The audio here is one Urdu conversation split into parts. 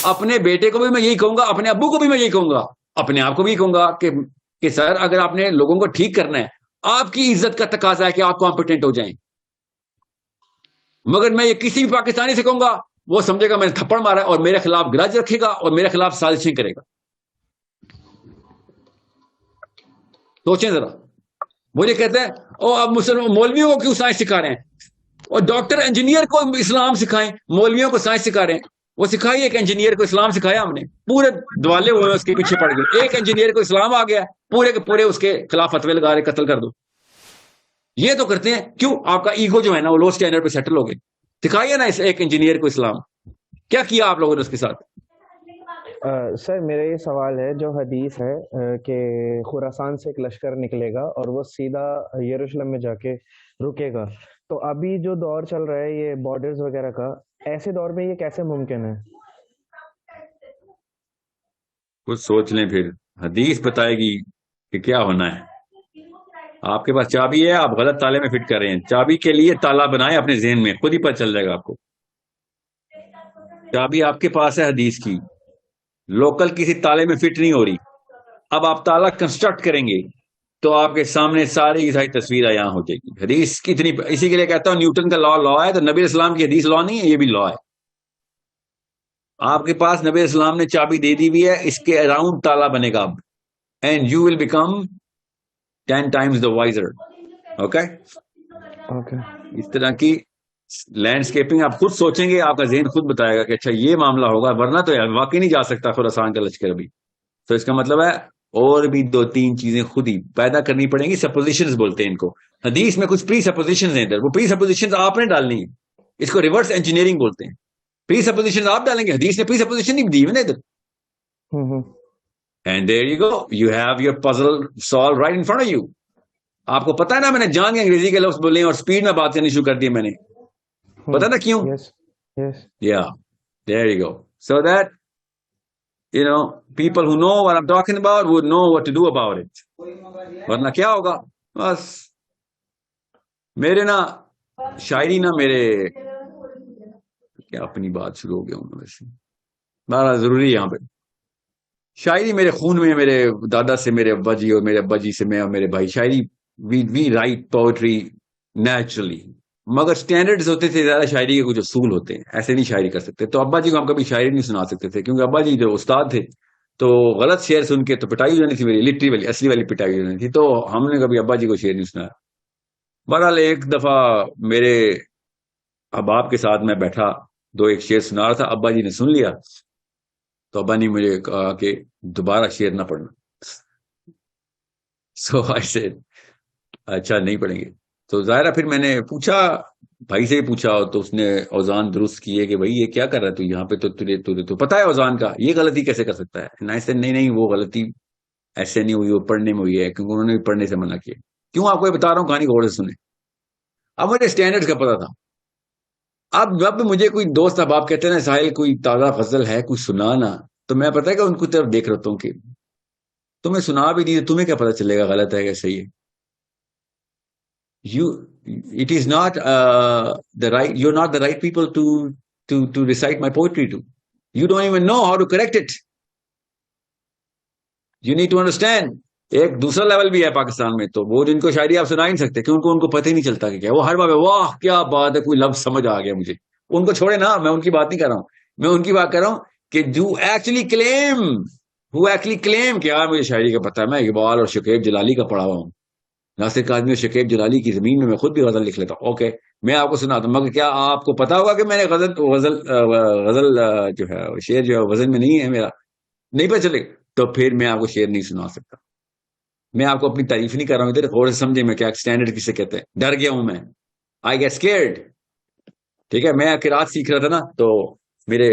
اپنے بیٹے کو بھی میں یہی کہوں گا, اپنے ابو کو بھی میں یہی کہوں گا, اپنے آپ کو بھی کہوں گا کہ سر اگر آپ نے لوگوں کو ٹھیک کرنا ہے, آپ کی عزت کا تقاضا ہے کہ آپ کمپیٹنٹ ہو جائیں. مگر میں یہ کسی بھی پاکستانی سے کہوں گا, وہ سمجھے گا میں نے تھپڑ مارا اور میرے خلاف گرج رکھے گا اور میرے خلاف سازشیں کرے گا. سوچیں ذرا. مجھے کہتے ہیں او اب مسلمان مولویوں کو کیوں سائنس سکھا رہے ہیں, اور ڈاکٹر انجینئر کو اسلام سکھائیں, مولویوں کو سائنس سکھا رہے ہیں. وہ سکھائی, ایک انجینئر کو اسلام سکھایا ہم نے, پورے دوالے ہوئے اس کے پیچھے پڑ گئے. ایک انجینئر کو اسلام آ گیا, پورے کے پورے اس کے خلاف فتوے لگا رہے, قتل کر دو. یہ تو کرتے ہیں. کیوں؟ آپ کا ایگو جو ہے نا وہ لو اسٹینڈرڈ پہ سیٹل ہو گئے. سکھائیے نا اس ایک انجینئر کو اسلام. کیا کیا آپ لوگوں نے اس کے ساتھ؟ سر میرا یہ سوال ہے, جو حدیث ہے کہ خراسان سے ایک لشکر نکلے گا اور وہ سیدھا یروشلم میں جا کے رکے گا, تو ابھی جو دور چل رہا ہے یہ بارڈرز وغیرہ کا, ایسے دور میں یہ کیسے ممکن ہے؟ کچھ سوچ لیں, پھر حدیث بتائے گی کہ کیا ہونا ہے. آپ کے پاس چابی ہے, آپ غلط تالے میں فٹ کر رہے ہیں. چابی کے لیے تالا بنائے اپنے ذہن میں, خود ہی پتہ چل جائے گا آپ کو. چابی آپ کے پاس ہے حدیث کی, لوکل کسی تالے میں فٹ نہیں ہو رہی. اب آپ تالا کنسٹرکٹ کریں گے تو آپ کے سامنے ساری کی ساری تصویر یہاں ہو جائے گی. حدیث کتنی, اسی کے لیے کہتا ہوں نیوٹن کا لا ہے, تو نبی اسلام کی حدیث لا نہیں ہے, یہ بھی لا ہے. آپ کے پاس نبی اسلام نے چابی دے دی ہوئی ہے, اس کے اراؤنڈ تالا بنے گا اب, and you will become 10 times the wiser. Okay, اس طرح کی لینڈسکیپنگ آپ خود سوچیں گے, آپ کا ذہن خود بتائے گا کہ اچھا یہ معاملہ ہوگا, ورنہ تو واقعی نہیں جا سکتا خراسان کا لشکر ابھی. تو اس کا مطلب ہے اور بھی 2-3 چیزیں خود ہی پیدا کرنی پڑیں گی. سپوزیشنز بولتے ہیں ان کو. حدیث میں کچھ پری سپوزیشنز ہیں ادھر, وہ پری سپوزیشنز آپ نے ڈالنی ہے. اس کو ریورس انجینئرنگ بولتے ہیں. پری سپوزیشنز آپ ڈالیں گے, حدیث نے پری سپوزیشن نہیں دی ہوئی نا ادھر. And there you go, you have your puzzle solved right in front of you. آپ کو پتا ہے نا, میں نے جان کے انگریزی کے لفظ بولے اور سپیڈ میں بات کرنی شروع کر دی میں نے. پتا نا کیوں؟ Yeah, there you go. So that people who know what I'm talking about would know what to do about it. ورنہ کیا ہوگا؟ بس میرے نا شاعری نا میرے کیا اپنی بات شروع ہو گیا ہوں ویسے, بڑا ضروری ہے یہاں پہ. شاعری میرے خون میں, میرے دادا سے, میرے ابا جی اور میرے ابا جی سے, میں اور میرے بھائی شاعری, وی رائٹ پوئٹری نیچرلی. مگر سٹینڈرڈز ہوتے تھے زیادہ, شاعری کے کچھ اصول ہوتے ہیں, ایسے نہیں شاعری کر سکتے. تو ابا جی کو ہم کبھی شاعری نہیں سنا سکتے تھے, کیونکہ ابا جی جو استاد تھے تو غلط شعر سن کے تو پٹائی ہو جانی تھی میری, لٹری والی اصلی والی پٹائی ہو جانی تھی. تو ہم نے کبھی ابا جی کو شعر نہیں سنایا. بہرحال ایک دفعہ میرے احباب کے ساتھ میں بیٹھا, 2-1 شعر سنا رہا تھا, ابا جی نے سن لیا, تو ابا نے مجھے کہا کہ دوبارہ شعر نہ پڑھنا. سو آئی سیڈ اچھا نہیں پڑھیں گے. تو ظاہرہ پھر میں نے پوچھا, بھائی سے ہی پوچھا, تو اس نے اوزان درست کیے کہ بھائی یہ کیا کر رہا ہے تو یہاں پہ, تو پتا ہے اوزان کا, یہ غلطی کیسے کر سکتا ہے؟ نہیں وہ غلطی ایسے نہیں ہوئی, وہ پڑھنے میں ہوئی ہے, کیونکہ انہوں نے بھی پڑھنے سے منع کیا. کیوں آپ کو یہ بتا رہا ہوں, کہانی غور سے سنیں. اب مجھے اسٹینڈرڈ کا پتا تھا. اب جب مجھے کوئی دوست احباب کہتے ہیں نا ساحل کوئی تازہ غزل ہے کوئی سنانا, تو میں پتہ ہے کہ ان کو طرف دیکھ رہتا ہوں کہ تمہیں سنا بھی نہیں, تمہیں کیا پتا چلے گا غلط ہے کہ صحیح ہے. It is not the right, you're not the right people to recite my poetry to. You don't even know how to correct it. You need to understand. ایک دوسرا لیول بھی ہے پاکستان میں, تو وہ جن کو شاعری آپ سنا ہی نہیں سکتے, کیونکہ ان کو پتہ ہی نہیں چلتا کہ کیا. وہ ہر بار واہ کیا بات ہے, کوئی لفظ سمجھ آ گیا مجھے. ان کو چھوڑے نا, میں ان کی بات نہیں کر رہا ہوں, میں ان کی بات کر رہا ہوں کہ who actually claim کہ یار مجھے شاعری کا پتہ ہے, میں اقبال اور شکیب جلالی کا پڑھا ہوا ہوں, ناصر کاظمی اور شکیب جلالی کی زمین میں خود بھی غزل لکھ لیتا ہوں. اوکے, میں آپ کو سناتا ہوں, مگر کیا آپ کو پتا ہوگا کہ میں نے غزل جو ہے شعر جو ہے وزن میں نہیں ہے میرا, نہیں پتہ چلے, تو پھر میں آپ کو شعر نہیں سنا سکتا. میں آپ کو اپنی تعریف نہیں کر رہا ہوں ادھر, غور سے سمجھے میں کیا اسٹینڈرڈ کسے کہتے ہیں. ڈر گیا ہوں میں, آئی گیٹ اسکیئرڈ. ٹھیک ہے, میں قرات سیکھ رہا تھا نا, تو میرے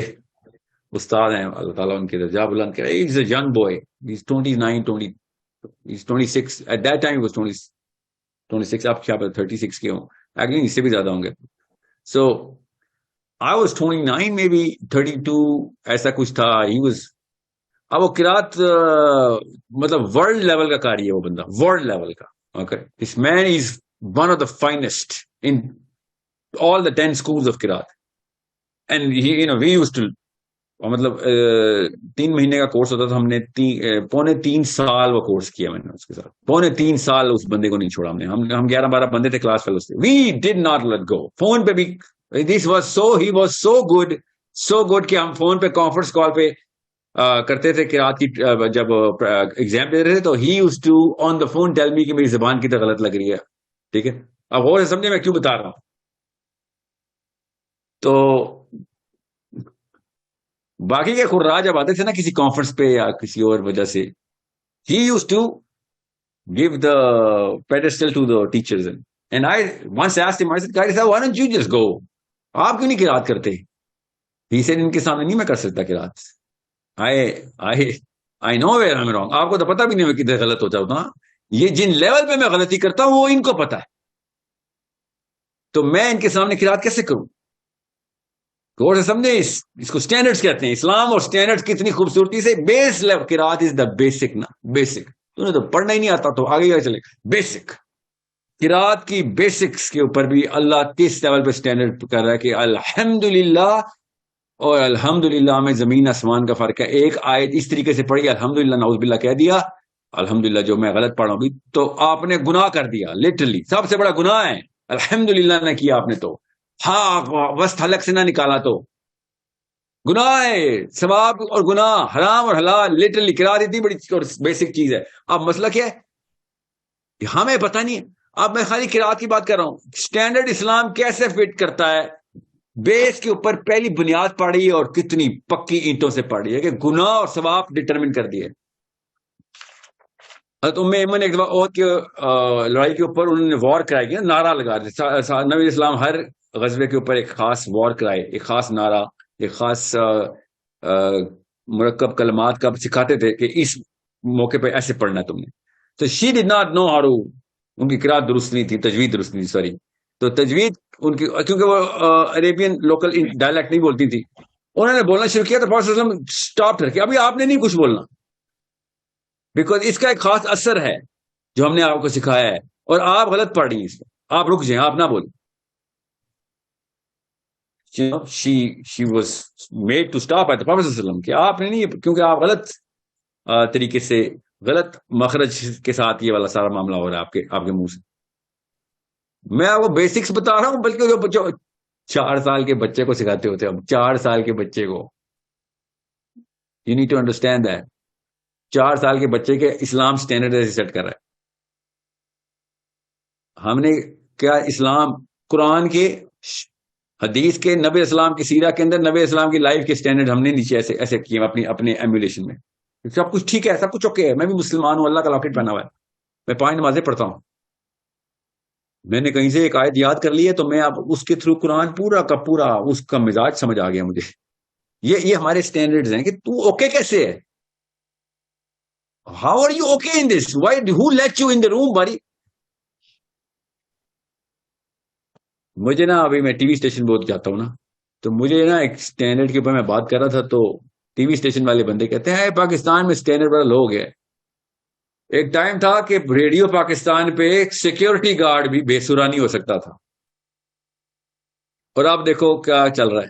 استاد ہیں اللہ تعالیٰ ان کے درجہ بلند کرے, he's a young boy, he's 29, he's 26 at that time, he was 26, آپ کیا پتہ 36 کے ہوں, ایکچولی اس سے بھی زیادہ ہوں گے. So I was 29 maybe 32 ایسا کچھ تھا. he was, اب وہ قرات مطلب ورلڈ لیول کا قاری ہے وہ بندہ, ورلڈ لیول کا. Okay, this man is one of the finest in all the 10 schools of قرات, and we used to اور مطلب 3 مہینے کا کورس ہوتا تھا. ہم نے 3.25 سال وہ کورس کیا میں نے اس کے ساتھ. 3.25 سال اس بندے کو نہیں چھوڑا ہم نے. ہم 11-12 بندے تھے کلاس فیلوز تھے. We did not let go. Phone پہ بھی this was he was so good کہ ہم فون پہ کانفرنس کال پہ کرتے تھے قرات کی. جب ایگزام دے رہے تھے تو he used to on the phone tell me کہ میری زبان کتنا غلط لگ رہی ہے. ٹھیک ہے, اب غور سے سمجھے میں کیوں بتا رہا ہوں. تو باقی کے خراج جب آتے تھے نا کسی کانفرنس پہ یا کسی اور وجہ سے, he used to give the pedestal to the teachers. And I once asked him, I said, guys, why don't you just go? آپ کیوں نہیں قرات کرتے؟ He said, ان کے سامنے نہیں میں کر سکتا قرات. I know where I'm wrong. آپ کو تو پتا بھی نہیں میں کدھر غلط ہو جاتا ہوں. یہ جن لیول پہ میں غلطی کرتا ہوں وہ ان کو پتا ہے, تو میں ان کے سامنے قرات کیسے کروں؟ غور سے سمجھے, اس کو سٹینڈرڈز کہتے ہیں. اسلام اور سٹینڈرڈز کتنی خوبصورتی سے بیس لیول قرات از دا بیسک نا, بیسک. تمہیں تو پڑھنا ہی نہیں آتا تو آگے چلے. بیسک قرات کی بیسکس کے اوپر بھی اللہ کس لیول پہ سٹینڈرڈ کر رہا ہے کہ الحمدللہ اور الحمدللہ میں زمین آسمان کا فرق ہے. ایک آیت اس طریقے سے پڑھی الحمدللہ نعوذ باللہ کہہ دیا, الحمدللہ جو میں غلط پڑھ رہا ہوں تو آپ نے گناہ کر دیا. لٹرلی سب سے بڑا گناہ ہے الحمدللہ نے کیا آپ نے, تو ہاں وسط حلق سے نہ نکالا تو گناہ ہے. ثواب اور گناہ, حرام اور حلال, لٹرلی قرات اتنی بڑی اور بیسک چیز ہے. اب مسئلہ کیا ہے, ہمیں پتہ نہیں ہے. اب میں خالی قرات کی بات کر رہا ہوں. سٹینڈرڈ اسلام کیسے فٹ کرتا ہے, بیس کے اوپر پہلی بنیاد پڑی اور کتنی پکی اینٹوں سے پڑی ہے کہ گناہ اور ثواب ڈٹرمن کر دیے. حضرت ام ایمن ایک دفعہ عہد کی لڑائی کے اوپر انہوں نے وار کرائی گیا, نعرہ لگا دیا. نبی اسلام ہر غزوے کے اوپر ایک خاص وار کرائے, ایک خاص نعرہ, ایک خاص مرکب کلمات کا سکھاتے تھے کہ اس موقع پہ ایسے پڑھنا تم نے. تو شی ڈڈ ناٹ نو ہاؤ, ان کی قرات درست نہیں تھی, تجوید درست نہیں تھی, سوری. تو تجوید ان کی, کیونکہ وہ عربین لوکل ڈائلیکٹ نہیں بولتی تھی, انہوں نے بولنا شروع کیا تو پروفیسر صلی اللہ علیہ وسلم اسٹاپ کر کے, ابھی آپ نے نہیں کچھ بولنا, بیکاز اس کا ایک خاص اثر ہے جو ہم نے آپ کو سکھایا ہے, اور آپ غلط پڑھ رہی ہیں اس کو, آپ رک جائیں, آپ نہ بولیں. she was made to stop at the Prophet صلی اللہ علیہ وسلم کہ آپ نے نہیں, کیونکہ آپ غلط طریقے سے غلط مخرج کے ساتھ یہ والا سارا معاملہ ہو رہا ہے آپ کے منہ سے. میں آپ کو بیسکس بتا رہا ہوں, بلکہ جو 4 سال کے بچے کو سکھاتے ہوتے ہیں. اب 4 سال کے بچے کو, you need to understand that. 4 سال کے بچے کے اسلام سٹینڈرڈ ایسے سیٹ کر رہا ہے. ہم نے کیا اسلام قرآن کے, حدیث کے, نبی اسلام کی سیرہ کے اندر نبی اسلام کی لائف کے سٹینڈرڈ ہم نے نیچے ایسے کیے اپنے ایمولیشن میں. سب کچھ ٹھیک ہے, سب کچھ اوکے ہے, میں بھی مسلمان ہوں, اللہ کا لاکٹ پہنا ہوا ہے, میں 5 نمازیں پڑھتا ہوں, میں نے کہیں سے ایک آیت یاد کر لی ہے تو میں اب اس کے تھرو قرآن پورا کا پورا اس کا مزاج سمجھ آ گیا مجھے. یہ ہمارے سٹینڈرڈز ہیں کہ تو اوکے کیسے ہے, how are you okay in this, why who let you in the room باری. مجھے نا ابھی میں ٹی وی اسٹیشن بہت جاتا ہوں نا, تو مجھے نا ایک سٹینڈرڈ کے اوپر میں بات کر رہا تھا, تو ٹی وی اسٹیشن والے بندے کہتے ہیں پاکستان میں سٹینڈرڈ بڑا لو گیا. ایک ٹائم تھا کہ ریڈیو پاکستان پہ ایک سیکیورٹی گارڈ بھی بے سرا نہیں ہو سکتا تھا, اور آپ دیکھو کیا چل رہا ہے.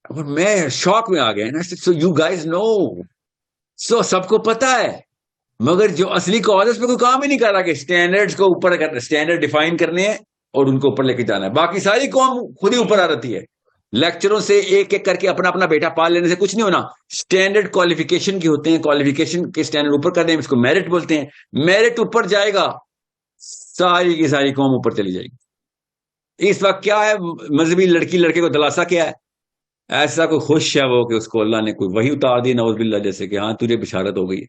اور میں شوق میں آ گیا, سو یو گائز نو, سو سب کو پتا ہے, مگر جو اصلی کاز اس پہ کوئی کام ہی نہیں کر رہا کہ سٹینڈرڈز کو اوپر کرنا, سٹینڈرڈ ڈیفائن کرنے ہیں اور ان کو اوپر لے کے جانا ہے. باقی ساری قوم خود ہی اوپر آ رہتی ہے. لیکچروں سے ایک ایک کر کے اپنا بیٹا پال لینے سے کچھ نہیں ہونا. سٹینڈرڈ کوالیفیکیشن کی ہوتے ہیں, کوالیفیکیشن کے سٹینڈرڈ اوپر کر دیں, اس کو میرٹ بولتے ہیں. میرٹ اوپر جائے گا, ساری کی ساری قوم اوپر چلی جائے گی. اس وقت کیا ہے, مذہبی لڑکی لڑکے کو دلاسا کیا ہے, ایسا کوئی خوش ہے وہ کہ اس کو اللہ نے کوئی وحی اتار دی نعوذ باللہ, جیسے کہ ہاں تجھے بشارت ہو گئی.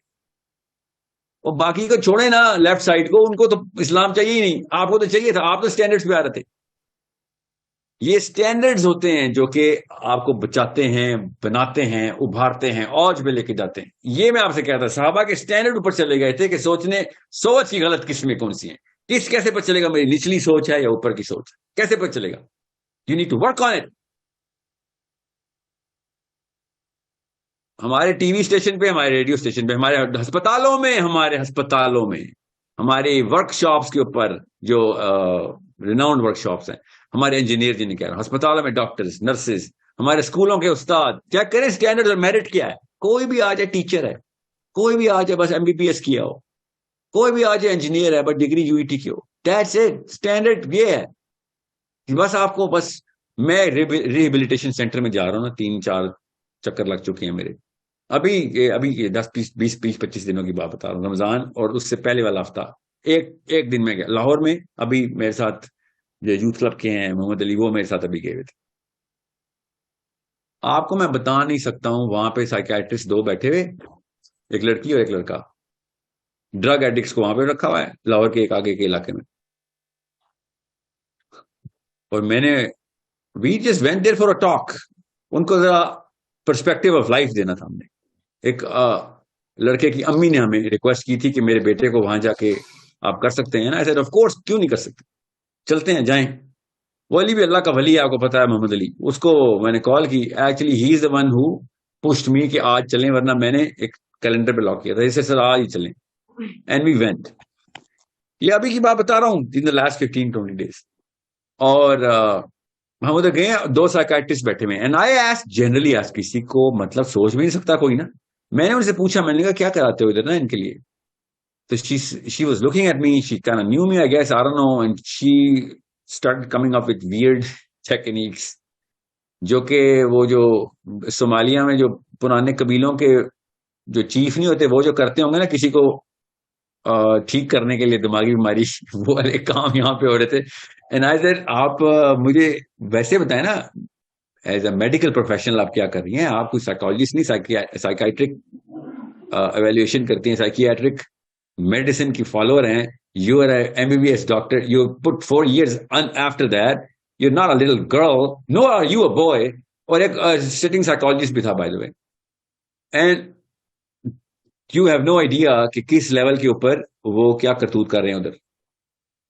اور باقی کو چھوڑے نا لیفٹ سائڈ کو, ان کو تو اسلام چاہیے ہی نہیں. آپ کو تو چاہیے تھا, آپ تو سٹینڈرڈز پہ آ رہے تھے. یہ سٹینڈرڈز ہوتے ہیں جو کہ آپ کو بچاتے ہیں, بناتے ہیں, ابھارتے ہیں, اوج میں لے کے جاتے ہیں. یہ میں آپ سے کہتا, صحابہ کے سٹینڈرڈ اوپر چلے گئے تھے کہ سوچ کی غلط قسمیں کون سی ہیں. کیسے پتہ چلے گا میری نچلی سوچ ہے یا اوپر کی سوچ, کیسے پتہ چلے گا؟ You need to work on it. ہمارے ٹی وی اسٹیشن پہ, ہمارے ریڈیو اسٹیشن پہ, ہمارے ہسپتالوں میں ہماری ورک شاپس کے اوپر جو ریناؤنڈ ورک شاپس ہیں, ہمارے انجینئر جنہیں کہہ رہا ہوں, ہسپتالوں میں ڈاکٹرز, نرسز, ہمارے اسکولوں کے استاد چیک کریں اسٹینڈرڈ اور میرٹ کیا ہے. کوئی بھی آ جائے ٹیچر ہے, کوئی بھی آ جائے بس MBBS کیا ہو, کوئی بھی آ جائے انجینئر ہے بس ڈگری UET کی ہو, دیٹس اٹ. اسٹینڈرڈ یہ ہے کہ بس آپ کو بس, میں ریہیبلیٹیشن سینٹر میں جا رہا ہوں نا, 3-4 چکر لگ چکے ہیں میرے. ابھی یہ 10-20-25 دنوں کی بات بتا رہا ہوں, رمضان اور اس سے پہلے والا ہفتہ ایک دن میں گیا لاہور میں. ابھی میرے ساتھ جو یوتھ کلب کے ہیں محمد علی, وہ میرے ساتھ ابھی گئے ہوئے تھے. آپ کو میں بتا نہیں سکتا ہوں, وہاں پہ سائیکیٹرسٹ 2 بیٹھے ہوئے, ایک لڑکی اور ایک لڑکا. ڈرگ ایڈکٹس کو وہاں پہ رکھا ہوا ہے لاہور کے ایک آگے کے علاقے میں. اور میں نے we just went there for a talk, ان کو ذرا پرسپیکٹو آف لائف دینا تھا. ہم نے ایک لڑکے کی امی نے ہمیں ریکویسٹ کی تھی کہ میرے بیٹے کو وہاں جا کے آپ کر سکتے ہیں نا. ایسے آف کورس, کیوں نہیں کر سکتے, چلتے ہیں جائیں. وہ علی بھی اللہ کا ولی ہے, آپ کو پتا ہے محمد علی. اس کو میں نے کال کی, actually he is the one who pushed me کہ آج چلیں, ورنہ میں نے ایک کیلنڈر پہ لاک کیا تھا اسے, سر آج ہی چلیں. And we went. یہ ابھی کی بات بتا رہا ہوں, ان دا لاسٹ 15-20 days. اور ہم ادھر گئے, 2 سائیکیٹرسٹ بیٹھے ہوئے, and I ask generally ask, کسی کو مطلب سوچ بھی نہیں سکتا کوئی نا. میں نے ان سے پوچھا, میں نے کہا کیا کراتے ہو ادھر نا ان کے لیے. تو she was looking at me, she kind of knew me, I guess, I don't know, and she started coming up with weird techniques, جو کہ وہ جو صومالیہ میں جو پرانے قبیلوں کے جو چیف نہیں ہوتے, وہ جو کرتے ہوں گے نا کسی کو ٹھیک کرنے کے لیے دماغی بیماری, وہ والے کام یہاں پہ ہو رہے تھے. اینڈ آئی سیڈ, آپ مجھے ویسے بتائیں نا, ایز اے میڈیکل پروفیشنل آپ کیا کر رہی ہیں, آپ کوئی سائیکالوجسٹ نہیں, سائیکیٹرک ایویلویشن کرتی ہیں, سائیکیٹرک میڈیسن کی فالوور ہیں. You are a MBBS doctor, you put 4 years after that, you're not a little girl, nor are you a boy. اور ایک سٹنگ سائیکالوجسٹ بھی تھا by the way, and you have no idea کہ کس لیول کے اوپر وہ کیا کرتوت کر رہے ہیں ادھر.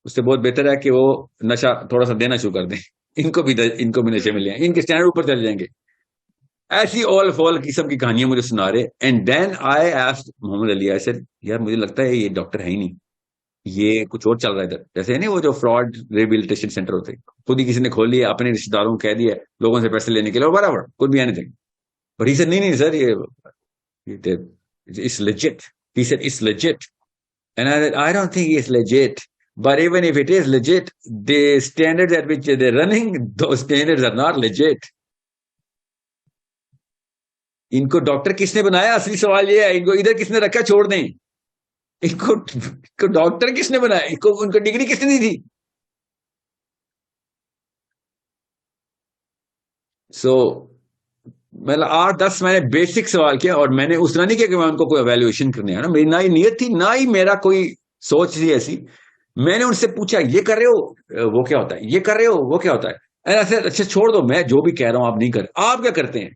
اس سے بہت بہتر ہے کہ وہ نشہ تھوڑا سا دینا شروع کر دیں, ان کو بھی نشے ملے ہیں, ان کے اسٹینڈرڈ اوپر چل جائیں گے. ایسی all فال قسم کی کہانیاں مجھے سنا رہے. And then I asked Muhammad Ali, I said یار مجھے لگتا ہے یہ ڈاکٹر ہے ہی نہیں, یہ کچھ اور چل رہا ہے ادھر. جیسے نہیں وہ جو فراڈ ریہیبلیٹیشن سینٹر ہوتے, خود ہی کسی نے کھول لیا, اپنے رشتے داروں کو کہہ دیا لوگوں سے پیسے لینے کے لیے, برابر کوئی بھی any thing. But he said نہیں سر, یہ it's legit. He said it's legit. And I said, I don't think it's legit. But even if it is legit, the standards at which they're running, those standards are not legit. ان کو ڈاکٹر کس نے بنایا, اصلی سوال یہ ہے. ان کو ادھر کس نے رکھا, چھوڑ دیں. ان کو ڈاکٹر کس نے بنایا, ان کو ڈگری کس نے دی تھی. سو مطلب 8-10 میں نے بیسک سوال کیا, اور میں نے اس طرح نہیں کیا کہ میں ان کو کوئی ایویلویشن کرنے آیا نا, میری نہ ہی نیت تھی نہ ہی میرا کوئی سوچ تھی ایسی. میں نے ان سے پوچھا یہ کر رہے ہو وہ کیا ہوتا ہے, یہ کر رہے ہو وہ کیا ہوتا ہے. اچھا چھوڑ دو, میں جو بھی کہہ رہا ہوں آپ نہیں کر, آپ کیا کرتے ہیں.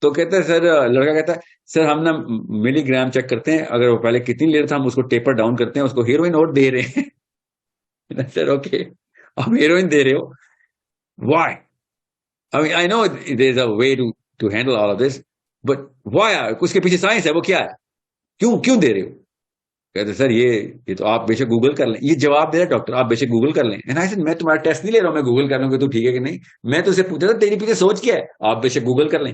تو کہتا ہے سر, لڑکا کہتا ہے سر ہم نا ملی گرام چیک کرتے ہیں, اگر وہ پہلے کتنی لے رہا تھا ہم اس کو ٹیپر ڈاؤن کرتے ہیں, اس کو ہیروئن اور دے رہے ہیں. سر اوکے, آپ ہیروئن دے رہے ہو, Y. I mean, I know there's a way to handle all of this, but why? اس کے پیچھے سائنس ہے, وہ کیا ہے, کیوں دے رہے ہو. کہتے سر یہ تو آپ بے شک گوگل کر لیں. یہ جواب دے رہا ڈاکٹر, آپ بے شک گوگل کر لیں. میں تمہارا ٹیسٹ نہیں لے رہا ہوں, میں گوگل کر لوں کہ تو ٹھیک ہے کہ نہیں. میں تو اسے پوچھا تھا تیری پیچھے سوچ کیا ہے, آپ بے شک گوگل کر لیں.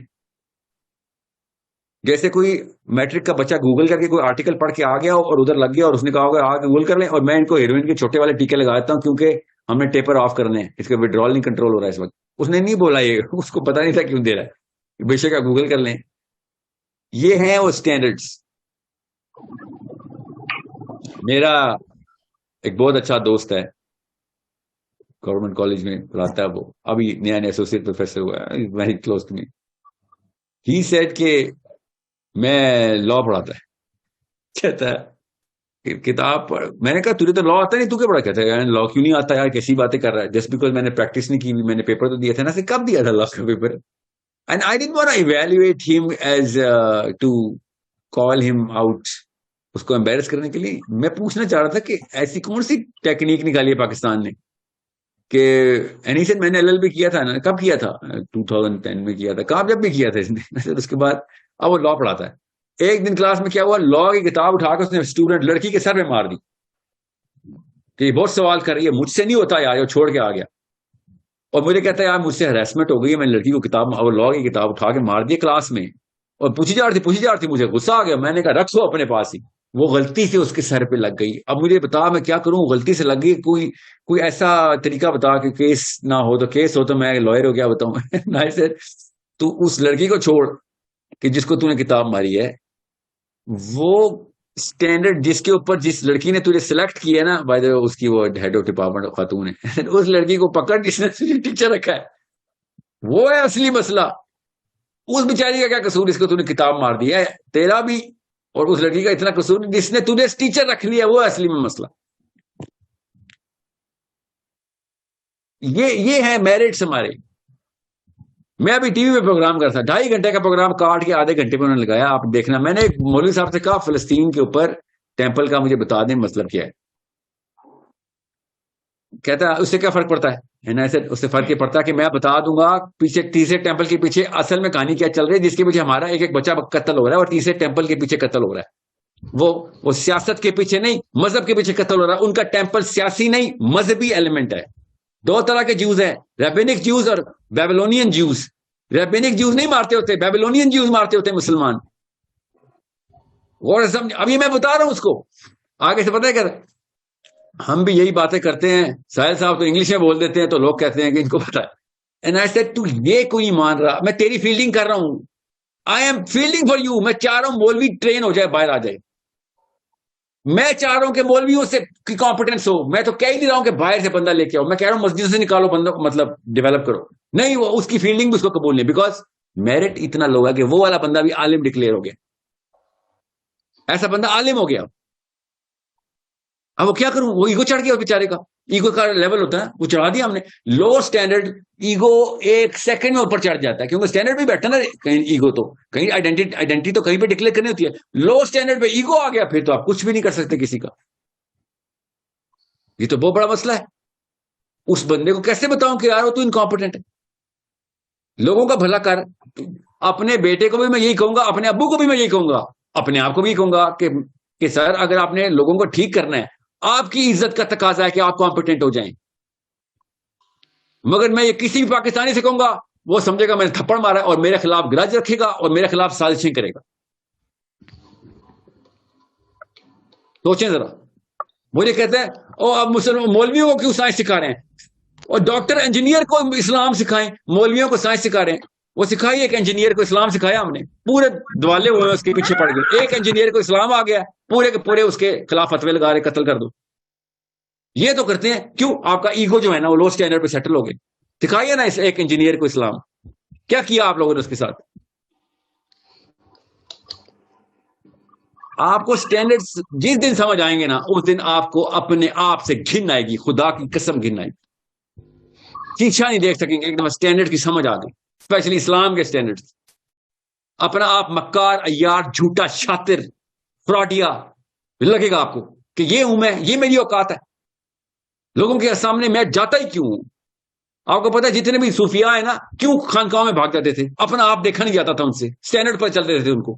جیسے کوئی میٹرک کا بچہ گوگل کر کے کوئی آرٹیکل پڑھ کے آ گیا اور ادھر لگ گیا اور اس نے کہا ہوگا آ گوگل کر لیں, اور میں ان کو ہیروئن کے چھوٹے والے ٹیکے لگا دیتا ہوں کیونکہ ہم نے ٹیپر آف کرنے ہیں, اس کا وڈرال نہیں کنٹرول ہو رہا ہے اس وقت. اس نے نہیں بولا, یہ اس کو پتا نہیں تھا کیوں دے رہا ہے, بے شک آپ گوگل کر لیں. یہ ہیں وہ اسٹینڈرڈس. میرا ایک بہت اچھا دوست ہے, گورنمنٹ کالج میں پڑھاتا ہے, وہ ابھی نیا ایسوسیٹ پروفیسر ہوا ہے, very close to me. He said کہ میں لا پڑھاتا ہے. کہتا ہے کتاب پڑھ. میں نے کہا تجھے تو لا آتا نہیں, تو کیا پڑھا. کہتا ہے لا کیوں نہیں آتا یار, کیسی باتیں کر رہا ہے, جسٹ بیکاز میں نے پریکٹس نہیں کی, میں نے پیپر تو دیا تھا نا. سے کب دیا تھا لا کا paper. And I didn't want to evaluate him as to call him out, اس کو امبیرس کرنے کے لیے. میں پوچھنا چاہ رہا تھا کہ ایسی کون سی ٹیکنیک نکالی ہے پاکستان نے کہ اینیسن میں نے LLB کیا تھا نا, کب کیا تھا, 2010 میں کیا تھا, کامیاب بھی کیا تھا اس نے. اس کے بعد اب وہ لا پڑھاتا ہے. ایک دن کلاس میں کیا ہوا, لا کی کتاب اٹھا کے اس نے اسٹوڈنٹ لڑکی کے سر پہ مار دی کہ یہ بہت سوال کر رہی ہے, مجھ سے نہیں ہوتا یار, وہ چھوڑ کے آ گیا. اور مجھے کہتا ہے یار مجھ سے ہراسمنٹ ہو گئی ہے, میں نے لڑکی کو کتاب اور لا کی کتاب اٹھا کے مار دی کلاس میں, اور پوچھی جا رہی تھی, مجھے غصہ آ گیا. میں نے کہا رکھ سو اپنے پاس ہی. وہ غلطی سے اس کے سر پہ لگ گئی. اب مجھے بتا میں کیا کروں, غلطی سے لگ گئی, کوئی ایسا طریقہ بتا کہ کیس نہ ہو. تو کیس ہو تو میں لائر ہو کیا بتاؤں. تو اس لڑکی کو چھوڑ کہ جس کو تو نے کتاب ماری ہے, وہ اسٹینڈرڈ جس کے اوپر جس لڑکی نے تجھے سلیکٹ کیا ہے نا, بائی دا اس کی وہ ہیڈ آف ڈپارٹمنٹ خاتون ہے, اس لڑکی کو پکڑ جس نے تجھے ٹیچر رکھا ہے, وہ ہے اصلی مسئلہ. اس بیچاری کا کیا قصور, اس کو تو نے کتاب مار دی ہے, تیرا بھی اور اس لڑکی کا اتنا قصور جس نے تجھے ٹیچر رکھ لیا, وہ ہے اصلی میں مسئلہ. یہ ہے میرٹس ہمارے. میں ابھی ٹی وی میں پروگرام کرتا تھا, 2.5 گھنٹے کا پروگرام کاٹ کے آدھے گھنٹے میں انہوں نے لگایا. آپ دیکھنا, میں نے ایک مولوی صاحب سے کہا فلسطین کے اوپر ٹیمپل کا مجھے بتا دیں مطلب کیا ہے. کہتا ہے اس سے کیا فرق پڑتا ہے, اس سے فرق یہ پڑتا ہے کہ میں بتا دوں گا پیچھے تیسرے ٹیمپل کے پیچھے اصل میں کہانی کیا چل رہی ہے, جس کے پیچھے ہمارا ایک بچہ قتل ہو رہا ہے اور تیسرے ٹیمپل کے پیچھے قتل ہو رہا ہے. وہ سیاست کے پیچھے نہیں, مذہب کے پیچھے قتل ہو رہا ہے. ان کا ٹیمپل سیاسی نہیں, مذہبی ایلیمنٹ ہے. 2 طرح کے جیوز ہیں, ریبینک جیوز اور بیبلونین جیوز. ریبینک جیوز نہیں مارتے ہوتے, بیبلونین جیوز مارتے ہوتے مسلمان. اور ابھی میں بتا رہا ہوں اس کو آگے سے, پتہ ہے کیا ہم بھی یہی باتیں کرتے ہیں. ساحل صاحب تو انگلش میں بول دیتے ہیں تو لوگ کہتے ہیں کہ ان کو پتا ہے. اینڈ آئی سیڈ تو یہ کوئی نہیں مان رہا, میں تیری فیلڈنگ کر رہا ہوں. I am fielding for you. میں چاہ رہا ہوں مولوی ٹرین ہو جائے, باہر آ جائے. میں چاہ رہا ہوں کہ مولویوں سے کمپیٹنس ہو. میں تو کہہ نہیں رہا ہوں کہ باہر سے بندہ لے کے آؤ, میں کہہ رہا ہوں مسجد سے نکالو بندوں کو, مطلب ڈیولپ کرو. نہیں, وہ اس کی فیلڈنگ بھی اس کو قبول نہیں, بیکاز میرٹ اتنا لو ہے کہ وہ والا بندہ بھی عالم ڈکلیئر ہو گیا. ایسا بندہ عالم ہو گیا. اب وہ کیا کروں, وہ ایگو چڑھ گیا بیچارے کا. ایگو کا لیول ہوتا ہے, وہ چڑھا دیا ہم نے. لو اسٹینڈرڈ ایگو 1 سیکنڈ میں اوپر چڑھ جاتا ہے, کیونکہ اسٹینڈرڈ بھی بیٹھا نا کہیں. ایگو تو کہیں آئیڈینٹی تو کہیں پہ ڈکلیئر کرنی ہوتی ہے. لو اسٹینڈرڈ پہ ایگو آ گیا, پھر تو آپ کچھ بھی نہیں کر سکتے کسی کا. یہ تو بہت بڑا مسئلہ ہے. اس بندے کو کیسے بتاؤں کہ یار تو انکمپیٹنٹ ہے. لوگوں کا بھلا کر. اپنے بیٹے کو بھی میں یہی کہوں گا, اپنے ابو کو بھی میں یہی کہوں گا, اپنے آپ کو بھی کہوں گا کہ سر اگر آپ نے لوگوں کو ٹھیک کرنا ہے, آپ کی عزت کا تقاضا ہے کہ آپ کمپیٹنٹ ہو جائیں. مگر میں یہ کسی بھی پاکستانی سے کہوں گا, وہ سمجھے گا میں نے تھپڑ مارا اور میرے خلاف گرج رکھے گا اور میرے خلاف سازشیں کرے گا. سوچیں ذرا. مجھے کہتے ہیں او اب مسلمان مولویوں کو کیوں سائنس سکھا رہے ہیں, اور ڈاکٹر انجینئر کو اسلام سکھائیں, مولویوں کو سائنس سکھا رہے ہیں. وہ سکھائی, ایک انجینئر کو اسلام سکھایا ہم نے, پورے دوالے ہوئے اس کے پیچھے پڑ گئے. ایک انجینئر کو اسلام آ گیا, پورے کے پورے اس کے خلاف فتوے لگا رہے, قتل کر دو. یہ تو کرتے ہیں. کیوں؟ آپ کا ایگو جو ہے نا وہ لو اسٹینڈرڈ پہ سیٹل ہو گئے. سکھائیے نا اس ایک انجینئر کو اسلام. کیا کیا آپ لوگوں نے اس کے ساتھ؟ آپ کو اسٹینڈرڈ جس دن سمجھ آئیں گے نا, اس دن آپ کو اپنے آپ سے گھن آئے گی, خدا کی قسم گھن آئے گی. شیشہ نہیں دیکھ سکیں گے, ایک دم اسٹینڈرڈ کی سمجھ آ گئی, اسپیشلی اسلام کے اسٹینڈرڈ. اپنا آپ مکار, عیار, جھوٹا, شاطر, فراڈیا لگے گا آپ کو کہ یہ ہوں میں, یہ میری اوقات ہے. لوگوں کے سامنے میں جاتا ہی کیوں ہوں؟ آپ کو پتا ہے جتنے بھی صوفیاء ہیں نا, کیوں خانقاہوں میں بھاگ جاتے تھے؟ اپنا آپ دیکھا نہیں جاتا تھا ان سے, اسٹینڈرڈ پر چلتے تھے. ان کو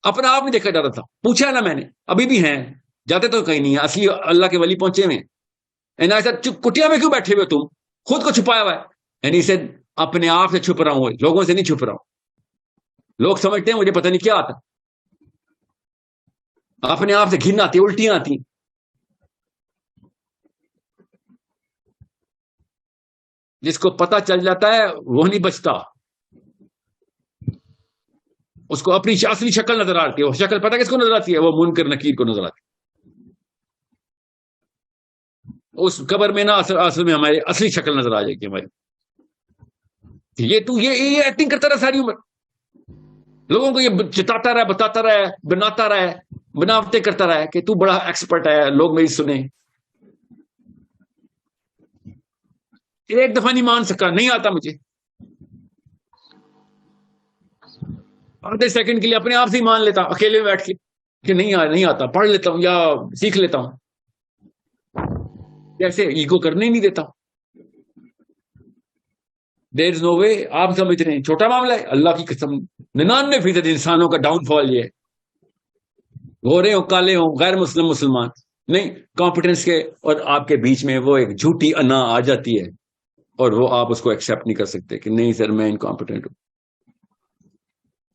اپنا آپ نہیں دیکھا جاتا تھا. پوچھا ہے نا میں نے, ابھی بھی ہیں, جاتے تو کہیں نہیں ہے, اصلی اللہ کے ولی پہنچے ہوئے. کٹیا میں کیوں بیٹھے ہوئے تم, خود کو چھپایا ہوا ہے. یعنی اسے اپنے آپ سے چھپ رہا ہوں, لوگوں سے نہیں چھپ رہا ہوں. لوگ سمجھتے ہیں مجھے پتہ نہیں کیا آتا. اپنے آپ سے گھن آتی, الٹیاں آتی. جس کو پتہ چل جاتا ہے وہ نہیں بچتا. اس کو اپنی اصلی شکل نظر آتی ہے. وہ شکل پتہ کس کو نظر آتی ہے؟ وہ منکر نکیر کو نظر آتی ہے. اس قبر میں نا اصل میں ہماری اصلی شکل نظر آ جائے گی ہماری. یہ ایکٹنگ کرتا رہا ساری عمر, لوگوں کو یہ چتاتا رہا, بتاتا رہا, بناتا رہا, بناوٹیں کرتا رہا کہ تو بڑا ایکسپرٹ ہے, لوگ میری سنیں. ایک دفعہ نہیں مان سکا, نہیں آتا مجھے. آدھے سیکنڈ کے لیے اپنے آپ سے ہی مان لیتا اکیلے میں بیٹھ کے کہ نہیں آتا, پڑھ لیتا ہوں یا سیکھ لیتا ہوں. کیسے؟ ایگو کرنے ہی نہیں دیتا. دیر از نو وے. آپ سمجھ رہے ہیں چھوٹا معاملہ ہے, اللہ کی قسم 99% انسانوں کا ڈاؤن فال یہ ہے. گورے ہوں, کالے ہوں, غیر مسلم, مسلمان نہیں, کمپیٹنس کے اور آپ کے بیچ میں وہ ایک جھوٹی انا آ جاتی ہے اور وہ آپ اس کو ایکسیپٹ نہیں کر سکتے کہ نہیں سر میں انکمپیٹنٹ ہوں.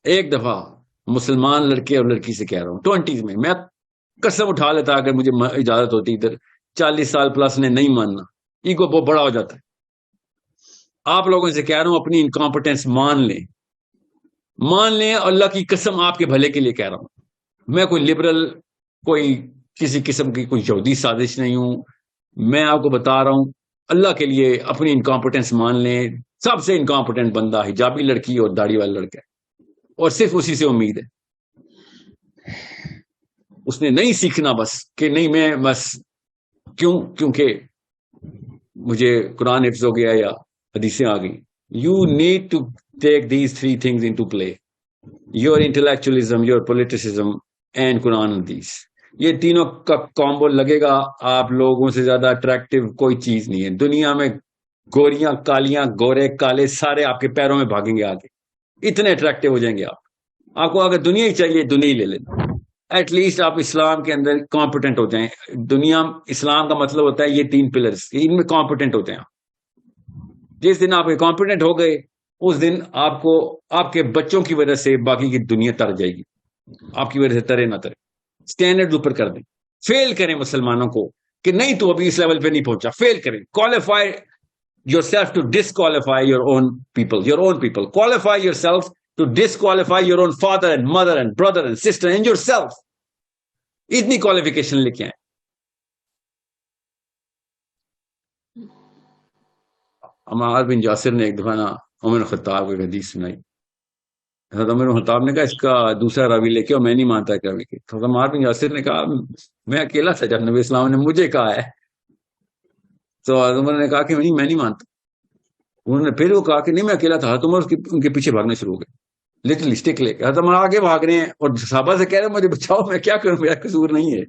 ایک دفعہ مسلمان لڑکے اور لڑکی سے کہہ رہا ہوں 20s میں قسم اٹھا لیتا اگر مجھے اجازت ہوتی ادھر 40 سال پلس نے نہیں ماننا, ایگو بہت بڑا ہو جاتا ہے. آپ لوگوں سے کہہ رہا ہوں اپنی انکمپیٹنس مان لیں, اللہ کی قسم آپ کے بھلے کے لیے کہہ رہا ہوں. میں کوئی لبرل, کوئی کسی قسم کی کوئی یہودی سازش نہیں ہوں. میں آپ کو بتا رہا ہوں اللہ کے لیے اپنی انکمپیٹنس مان لیں. سب سے انکمپیٹنٹ بندہ حجابی لڑکی اور داڑھی والا لڑکا ہے, اور صرف اسی سے امید ہے. اس نے نہیں سیکھنا بس کہ نہیں میں بس کیونکہ مجھے قرآن حفظ ہو گیا یا حدیثیں آ گئی. You need to take these 3 things into play: your intellectualism, your politicism and قرآن حدیث. یہ تینوں کا کامبو لگے گا, آپ لوگوں سے زیادہ اٹریکٹیو کوئی چیز نہیں ہے دنیا میں. گوریاں کالیاں گورے کالے سارے آپ کے پیروں میں بھاگیں گے آگے, اتنے اٹریکٹیو ہو جائیں گے آپ. آپ کو اگر دنیا ہی چاہیے دنیا ہی لے لیں, ایٹ لیسٹ آپ اسلام کے اندر کمپیٹنٹ ہو جائیں. دنیا اسلام کا مطلب ہوتا ہے یہ 3 پلرز, ان میں کمپیٹنٹ ہو جائیں. جس دن آپ کمپیٹنٹ ہو گئے اس دن آپ کو آپ کے بچوں کی وجہ سے باقی کی دنیا تر جائے گی, آپ کی وجہ سے ترے نہ ترے. اسٹینڈرڈ اوپر کر دیں, فیل کریں مسلمانوں کو کہ نہیں تو ابھی اس لیول پہ نہیں پہنچا, فیل کریں. Qualify yourself to disqualify your own people. Qualify yourself to disqualify your own father and mother and brother and sister and yourself. اتنی کوالیفیکیشن لے کے آئیں. عمار بن یاسر نے ایک دفعہ نا عمر خطاب کو حدیث سنائی. حضرت عمر خطاب نے کہا اس کا دوسرا راوی لے کے, اور میں نہیں مانتا کہ راوی کے. حضرت عمار بن یاسر نے کہا میں اکیلا تھا جب نبی اسلام نے مجھے کہا ہے. تو حضرت عمر نے کہا کہ میں نہیں مانتا. انہوں نے پھر وہ کہا کہ نہیں میں اکیلا تھا. حضرت عمر ان کے پیچھے بھاگنا شروع ہو گئے, لٹل اسٹک لے کے. حضرت عمر آگے بھاگ رہے ہیں اور صحابہ سے کہہ رہے ہیں مجھے بچاؤ, میں کیا کروں, میرا قصور نہیں ہے.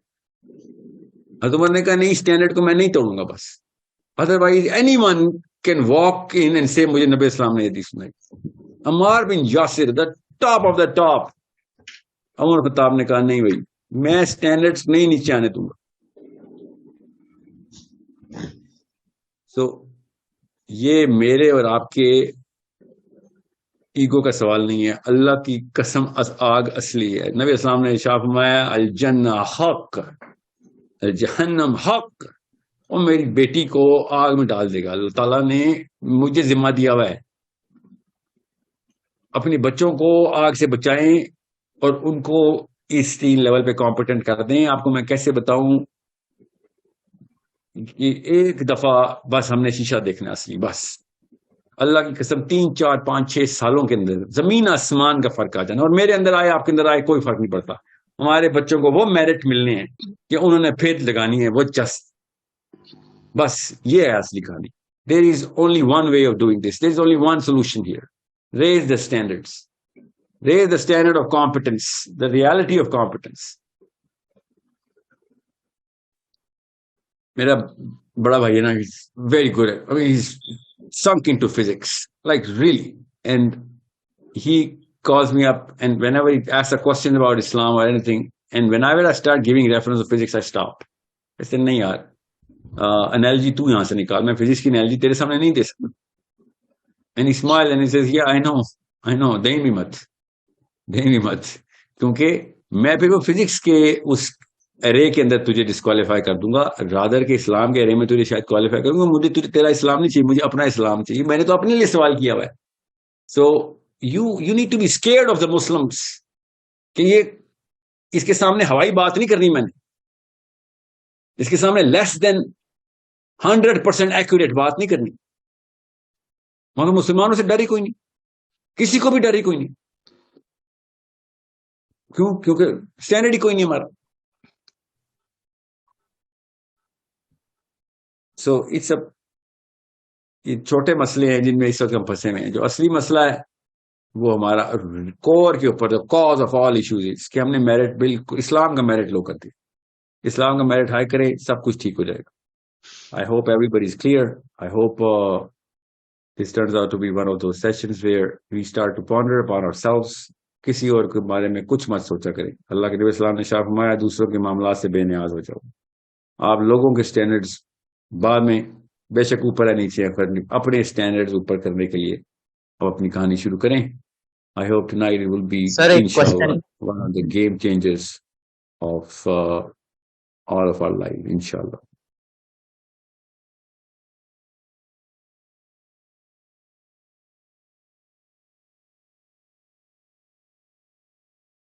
حضرت عمر نے کہا نہیں اسٹینڈرڈ کو میں نہیں توڑوں گا بس. Otherwise anyone can walk in and سے مجھے نبی اسلام نے حدیث سنائی. عمار بن یاسر the top of the top. عمر خطاب نے کہا نہیں بھائی میں اسٹینڈرڈز نہیں نیچے آنے دوں گا. سو یہ میرے اور آپ کے ایگو کا سوال نہیں ہے, اللہ کی قسم آگ اصلی ہے. نبی اسلام نے ارشاد فرمایا الجنہ حق الجہنم حق, اور میری بیٹی کو آگ میں ڈال دے گا. اللہ تعالیٰ نے مجھے ذمہ دیا ہوا ہے اپنی بچوں کو آگ سے بچائیں اور ان کو اس 3 لیول پہ کمپیٹنٹ کر دیں. آپ کو میں کیسے بتاؤں کہ ایک دفعہ بس ہم نے شیشہ دیکھنا اصلی, بس اللہ کی قسم 3 4 5 6 سالوں کے اندر زمین آسمان کا فرق آ جانا. اور میرے اندر آئے آپ کے اندر آئے کوئی فرق نہیں پڑتا. ہمارے بچوں کو وہ میرٹ ملنے ہیں کہ انہوں نے پھر لگانی ہے وہ چست. بس یہ ہے اصلی کہانی. There is only one way of doing this. There is only one solution here. Raise the standards. Raise the standard of competence, the reality of competence. میرا بڑا بھائی ہے نا, he's very good at, I mean, he's sunk into physics, like really. And he calls me up, and whenever he asks a question about Islam or anything, and whenever I start giving reference to physics, I stop. I say, نہیں یار, analogy تو یہاں سے نکال, میں فزکس کی analogy تیرے سامنے نہیں دے سکتا. And he smiled and he says, yeah, I know, دیں بھی مت, کیونکہ میں پھر وہ فزکس کے اس ارے کے اندر تجھے ڈسکوالیفائی کر دوں گا, رادر کے اسلام کے ارے میں تجھے شاید کوالیفائی کروں گا. مجھے تیرا اسلام نہیں چاہیے, مجھے اپنا اسلام چاہیے. میں نے تو اپنے لیے سوال کیا ہوا ہے. So you need to be scared of the Muslims, کہ یہ اس کے سامنے ہوائی بات نہیں کرنی, میں نے اس کے سامنے لیس دین 100% ایکوریٹ بات نہیں کرنی. مگر مسلمانوں سے ڈر ہی کوئی نہیں, کسی کو بھی ڈر ہی کوئی نہیں. کیوں؟ کیونکہ اسٹینڈرڈ ہی کوئی نہیں ہمارا. سو اٹس یہ چھوٹے مسئلے ہیں جن میں اس وقت ہم پھنسے ہوئے ہیں. جو اصلی مسئلہ ہے وہ ہمارا کور کے اوپر, جو کاز آف آل ایشوز ہے کہ ہم نے میرٹ بالکل اسلام کا میرٹ لو کر دیا. اسلام کا میرٹ ہائی کرے, سب کچھ ٹھیک ہو جائے گا. I hope everybody is clear. I hope this turns out to be one of those sessions where we start to ponder upon ourselves. کسی اور کے بارے میں کچھ مت سوچا کریں. اللہ کے نبی اسلام نے شاہ فرمایا دوسروں کے معاملات سے بے نیاز ہو جاؤ. آپ لوگوں کے سٹینڈرڈز بعد میں بے شک اوپر ہے نیچے ہے، اپنے اسٹینڈرڈ اوپر کرنے کے لیے اب اپنی کہانی شروع کریں. I hope tonight it will be, سر ایک inshallah, question one of the game changers of all of our life, inshallah.